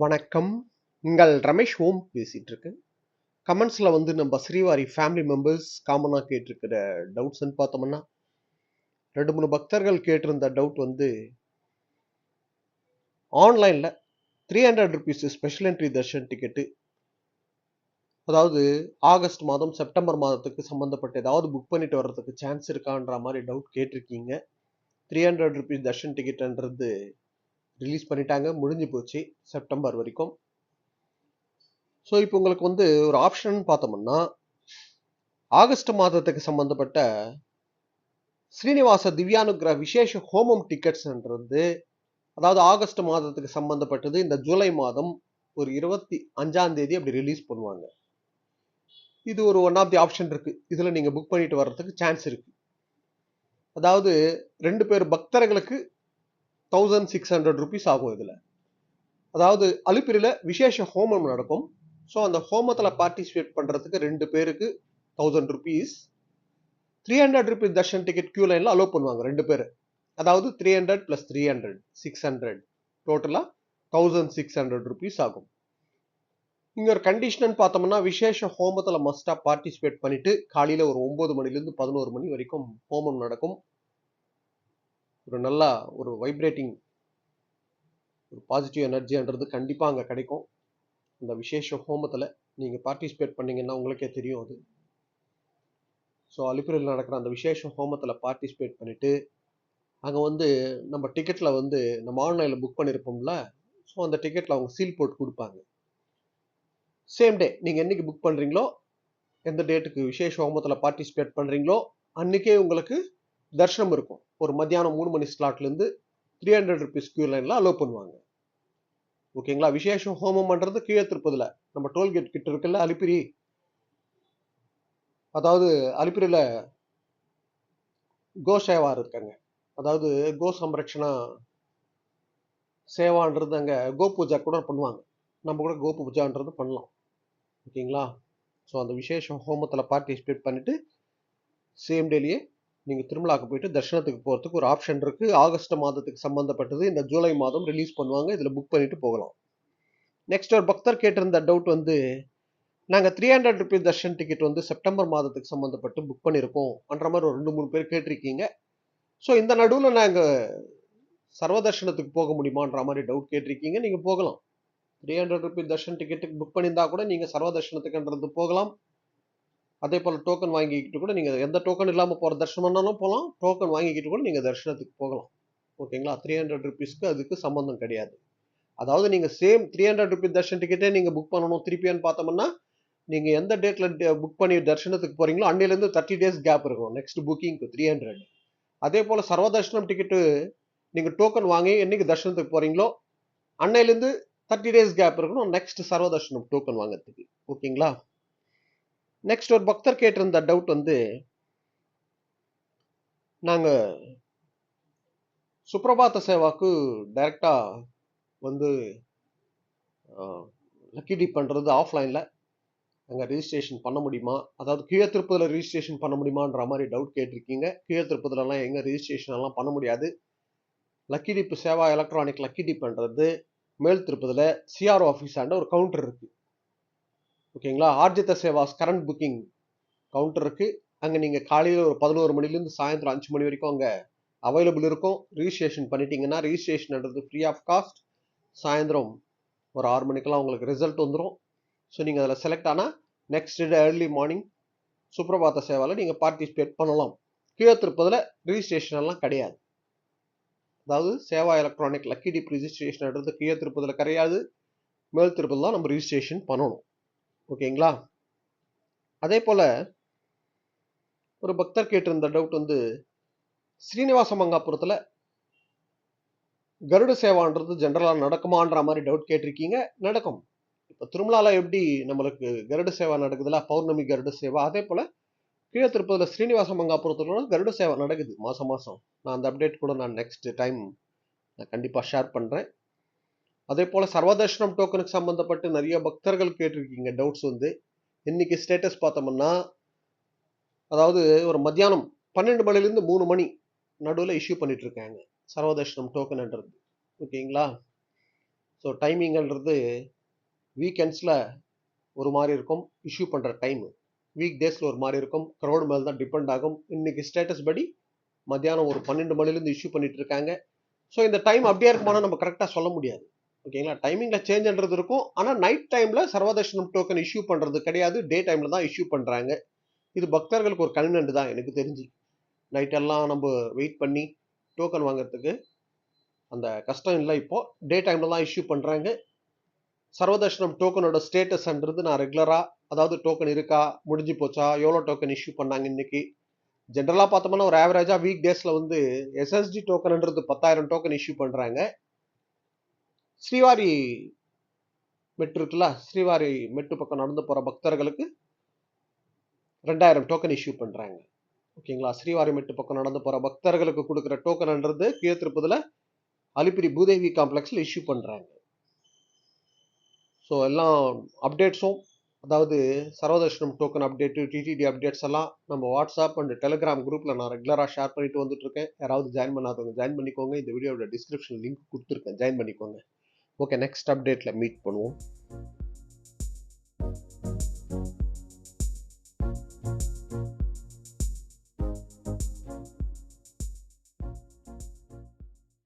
வணக்கம். உங்கள் ரமேஷ் ஓம் பேசிட்டு இருக்கேன். கமெண்ட்ஸ்ல வந்து நம்ம ஸ்ரீவாரி ஃபேமிலி மெம்பர்ஸ் காமனா கேட்டிருக்கிற டவுட்ஸ்ன்னு பார்த்தோம்னா 2-3 பக்தர்கள் கேட்டிருந்த டவுட் வந்து ஆன்லைன்ல 300 rupees special entry Darshan ticket, அதாவது ஆகஸ்ட் மாதம் செப்டம்பர் மாதத்துக்கு சம்பந்தப்பட்ட ஏதாவது புக் பண்ணிட்டு வர்றதுக்கு சான்ஸ் இருக்கான்ற மாதிரி டவுட் கேட்டிருக்கீங்க. 300 ருபீஸ் தர்ஷன் டிக்கெட்ன்றது ரிலீஸ் பண்ணிட்டாங்க, முடிஞ்சு போச்சு செப்டம்பர் வரைக்கும். ஸோ இப்போ உங்களுக்கு வந்து ஒரு ஆப்ஷன் பார்த்தோம்னா ஆகஸ்ட் மாதத்துக்கு சம்பந்தப்பட்ட ஸ்ரீனிவாச திவ்யானுகிரக விசேஷ ஹோமம் டிக்கெட்ஸ்ன்றது, அதாவது ஆகஸ்ட் மாதத்துக்கு சம்பந்தப்பட்டது இந்த ஜூலை மாதம் ஒரு 25ஆம் தேதி அப்படி ரிலீஸ் பண்ணுவாங்க. இது ஒரு ஒன் ஆஃப் தி ஆப்ஷன் இருக்கு. இதுல நீங்க புக் பண்ணிட்டு வர்றதுக்கு சான்ஸ் இருக்கு. அதாவது 2 பேர் பக்தர்களுக்கு 1600 ருபீஸ் ஆகும். இதுல அதாவது அலிப்பிரில விசேஷ ஹோமம் நடக்கும். ஸோ அந்த ஹோமத்துல பார்ட்டிசிபேட் பண்றதுக்கு 2 பேருக்கு 1000 rupees. 300 rupees darshan ticket queue லைன்ல அலோவ் பண்ணுவாங்க 2 பேர். அதாவது 300 பிளஸ் 300 600 டோட்டலா 1600 ருபீஸ் ஆகும். இங்க ஒரு கண்டிஷன் பார்த்தோம்னா விசேஷ ஹோமத்துல மஸ்டா பார்ட்டிசிபேட் பண்ணிட்டு காலையில ஒரு 9 மணிலிருந்து 11 மணி வரைக்கும் ஹோமம் நடக்கும். ஒரு நல்ல ஒரு வைப்ரேட்டிங் ஒரு பாசிட்டிவ் எனர்ஜின்றது கண்டிப்பா அங்க கிடைக்கும். இந்த விசேஷ ஹோமத்துல நீங்க பார்ட்டிசிபேட் பண்ணீங்கன்னா உங்களுக்கே தெரியும் அது. ஸோ அலிப்பிரியில் நடக்கிற அந்த விசேஷ ஹோமத்துல பார்ட்டிசிபேட் பண்ணிட்டு அங்க வந்து நம்ம டிக்கெட்ல வந்து நம்ம ஆன்லைன்ல புக் பண்ணிருப்போம்ல, ஸோ அந்த டிக்கெட்ல அவங்க சீல் போட்டு கொடுப்பாங்க. சேம் டே நீங்க என்னைக்கு புக் பண்றீங்களோ, எந்த டேட்டுக்கு விசேஷ ஹோமத்துல பார்ட்டிசிபேட் பண்றீங்களோ அன்னைக்கே உங்களுக்கு தர்ஷனம் இருக்கும். ஒரு மத்தியானம் 3 மணி ஸ்லாட்ல இருந்து 300 ருபீஸ் கியூ லைன்ல அலோவ் பண்ணுவாங்க. ஓகேங்களா? விசேஷ ஹோமம் பண்றது கீழே திருப்பதில நம்ம டோல்கேட் கிட்ட இருக்குல்ல அலிப்பிரி, அதாவது அலிப்பிரியில கோ சேவா இருக்காங்க, அதாவது கோ சம்ரக்ஷணா சேவான்றது அங்க கோ பூஜா கூட பண்ணுவாங்க. நம்ம கூட கோ பூஜான்றது பண்ணலாம். ஓகேங்களா? ஸோ அந்த விசேஷ ஹோமத்தில் பார்ட்டிசிபேட் பண்ணிட்டு சேம் டேலியே நீங்கள் திருமலாக்கு போயிட்டு தர்ஷனத்துக்கு போகிறதுக்கு ஒரு ஆப்ஷன் இருக்குது. ஆகஸ்ட் மாதத்துக்கு சம்மந்தப்பட்டது இந்த ஜூலை மாதம் ரிலீஸ் பண்ணுவாங்க. இதில் புக் பண்ணிட்டு போகலாம். நெக்ஸ்ட் ஒரு பக்தர் கேட்டிருந்த டவுட் வந்து, நாங்கள் 300 ருபீஸ் தர்ஷன் டிக்கெட் வந்து செப்டம்பர் மாதத்துக்கு சம்மந்தப்பட்டு புக் பண்ணியிருக்கோம் என்ற மாதிரி ஒரு 2-3 பேர் கேட்டிருக்கீங்க. ஸோ இந்த நடுவில் நாங்கள் சர்வ தர்ஷனத்துக்கு போக முடியுமான்ற மாதிரி டவுட் கேட்டிருக்கீங்க. நீங்கள் போகலாம். 300 ருபீஸ் தர்ஷன் டிக்கெட்டுக்கு புக் பண்ணியிருந்தா கூட நீங்கள் சர்வ தர்ஷனத்துக்குன்றது போகலாம். அதே போல் டோக்கன் வாங்கிக்கிட்டு கூட நீங்கள் எந்த டோக்கன் இல்லாமல் போகிற தர்ஷனம்னாலும் போகலாம். டோக்கன் வாங்கிக்கிட்டு கூட நீங்கள் தர்ஷனத்துக்கு போகலாம். ஓகேங்களா? 300 ருபீஸ்க்கு அதுக்கு சம்மந்தம் கிடையாது. அதாவது நீங்கள் சேம் 300 ருபீஸ் தர்ஷன் டிக்கெட்டே நீங்கள் புக் பண்ணணும் திருப்பியான்னு பார்த்தோம்னா, நீங்கள் எந்த டேட்டில் புக் பண்ணி தர்ஷனத்துக்கு போகிறீங்களோ அன்னையிலேருந்து 30 டேஸ் கேப் இருக்கும் நெக்ஸ்ட் புக்கிங்க்கு 300. அதே போல் சர்வ தர்ஷனம் டிக்கெட்டு நீங்கள் டோக்கன் வாங்கி என்னைக்கு தர்ஷனத்துக்கு போகிறீங்களோ அன்னையிலேருந்து 30 டேஸ் கேப் இருக்கணும் நெக்ஸ்ட் சர்வ தர்ஷனம் டோக்கன் வாங்கிறதுக்கு. ஓகேங்களா? நெக்ஸ்ட் ஒரு பக்தர் கேட்டிருந்த டவுட் வந்து, நாங்கள் சுப்ரபாத சேவாக்கு டைரக்டா வந்து லக்கி டீப் பண்ணுறது ஆஃப்லைனில் அங்கே ரிஜிஸ்ட்ரேஷன் பண்ண முடியுமா, அதாவது கீழே திருப்பதியில் ரிஜிஸ்ட்ரேஷன் பண்ண முடியுமான்ற மாதிரி டவுட் கேட்டிருக்கீங்க. கீழே திருப்பதிலலாம் எங்கே ரிஜிஸ்ட்ரேஷன் எல்லாம் பண்ண முடியாது. Lucky deep Seva electronic lucky deep பண்ணுறது மேல் திருப்பதியில் சிஆர்ஓ ஆஃபீஸ் ஆண்ட ஒரு கவுண்டர் இருக்குது. ஓகேங்களா? ஆர்ஜித சேவாஸ் கரண்ட் புக்கிங் கவுண்டர் இருக்குது. அங்கே நீங்கள் காலையில் ஒரு 11 மணிலேருந்து சாயந்தரம் 5 மணி வரைக்கும் அங்கே அவைலபிள் இருக்கும். ரிஜிஸ்ட்ரேஷன் பண்ணிட்டீங்கன்னா ரிஜிஸ்ட்ரேஷன்ன்றது ஃப்ரீ ஆஃப் காஸ்ட். சாயந்தரம் ஒரு 6 மணிக்கெல்லாம் உங்களுக்கு ரிசல்ட் வந்துடும். ஸோ நீங்கள் அதில் செலக்ட் ஆனால் next day early morning Suprabhata சேவாவில் நீங்கள் பார்ட்டிசிபேட் பண்ணலாம். கீழே திருப்பதில் ரிஜிஸ்ட்ரேஷன் எல்லாம் கிடையாது. அதாவது சேவா எலக்ட்ரானிக் லக்கி டீப் ரிஜிஸ்ட்ரேஷன்ன்றது கீழே திருப்பதில் கிடையாது. மேல் திருப்பதில் தான் நம்ம ரிஜிஸ்ட்ரேஷன் பண்ணணும். ஓகேங்களா? அதே போல் ஒரு பக்தர் கேட்டிருந்த டவுட் வந்து, ஸ்ரீனிவாச மங்காபுரத்தில் கருட சேவான்றது ஜென்ரலாக நடக்குமான்ற மாதிரி டவுட் கேட்டிருக்கீங்க. நடக்கும். இப்போ திருமலாவில் எப்படி நம்மளுக்கு கருட சேவா நடக்குதுல்ல, பௌர்ணமி கருட சேவா, அதே போல் கீழே திருப்பதியில் ஸ்ரீனிவாச மங்காபுரத்தில் கருட சேவா நடக்குது மாதம் மாதம். நான் அந்த அப்டேட் கூட நான் நெக்ஸ்ட் டைம் நான் கண்டிப்பாக ஷேர் பண்ணுறேன். அதே போல் சர்வதர்ஷனம் டோக்கனுக்கு சம்மந்தப்பட்டு நிறைய பக்தர்கள் கேட்டிருக்கீங்க டவுட்ஸ் வந்து. இன்னைக்கு ஸ்டேட்டஸ் பார்த்தோம்னா, அதாவது ஒரு மத்தியானம் 12 மணிலேருந்து 3 மணி நடுவில் இஷ்யூ பண்ணிட்டு இருக்காங்க சர்வதர்ஷனம் டோக்கன்ன்றது. ஓகேங்களா? ஸோ டைமிங்கிறது வீக்கெண்ட்ஸில் ஒரு மாதிரி இருக்கும் இஷ்யூ பண்ணுற டைமு, வீக் டேஸில் ஒரு மாதிரி இருக்கும், க்ரௌட் மேலே தான் டிபெண்ட் ஆகும். இன்னைக்கு ஸ்டேட்டஸ் படி மத்தியானம் ஒரு 12 மணிலேருந்து இஷ்யூ பண்ணிட்டு இருக்காங்க. ஸோ இந்த டைம் அப்படியே இருக்குமானா நம்ம கரெக்டாக சொல்ல முடியாது. ஓகேங்களா, டைமிங்கில் சேஞ்சுன்றது இருக்கும். ஆனால் நைட் டைமில் சர்வதர்ஷனம் டோக்கன் இஷ்யூ பண்ணுறது கிடையாது, டே டைமில் தான் இஷ்யூ பண்ணுறாங்க. இது பக்தர்களுக்கு ஒரு கன்வீனியன்ட் தான் எனக்கு தெரிஞ்சு. நைட்டெல்லாம் நம்ம வெயிட் பண்ணி டோக்கன் வாங்குறதுக்கு அந்த கஷ்டம் இல்லை. இப்போ டே டைமில் தான் இஷ்யூ பண்ணுறாங்க. சர்வதர்ஷனம் டோக்கனோட ஸ்டேட்டஸ்ன்றது நான் ரெகுலராக, அதாவது டோக்கன் இருக்கா, முடிஞ்சு போச்சா, எவ்வளோ டோக்கன் இஷ்யூ பண்ணாங்க இன்னைக்கு, ஜென்ரலாக பார்த்தோம்னா ஒரு ஆவரேஜாக வீக் டேஸில் வந்து எஸ்எஸ்டி டோக்கன்ன்றது 10,000 டோக்கன் இஷ்யூ பண்ணுறாங்க. ஸ்ரீவாரி மெட்டு இருக்குல்ல, ஸ்ரீவாரி மெட்டு பக்கம் நடந்து போகிற பக்தர்களுக்கு 2,000 டோக்கன் இஷ்யூ பண்ணுறாங்க. ஓகேங்களா, ஸ்ரீவாரி மெட்டு பக்கம் நடந்து போகிற பக்தர்களுக்கு கொடுக்குற டோக்கன்ன்றது கீழ்த்திருப்பதில் அலிப்பிரி பூதேவி காம்ப்ளெக்ஸில் இஷ்யூ பண்ணுறாங்க. ஸோ எல்லாம் அப்டேட்ஸும், அதாவது சர்வதர்ஷனம் டோக்கன் அப்டேட்டு, டிடிடி அப்டேட்ஸ் எல்லாம் நம்ம வாட்ஸ்அப் அண்ட் டெலிகிராம் குரூப்பில் நான் ரெகுலராக ஷேர் பண்ணிட்டு வந்துட்டுருக்கேன். யாராவது ஜாயின் பண்ணாதவங்க ஜாயின் பண்ணிக்கோங்க. இந்த வீடியோட டிஸ்கிரிப்ஷன் லிங்க் கொடுத்துருக்கேன், ஜாயின் பண்ணிக்கோங்க. ஓகே, நெக்ஸ்ட் அப்டேட்டில் மீட் பண்ணுவோம்.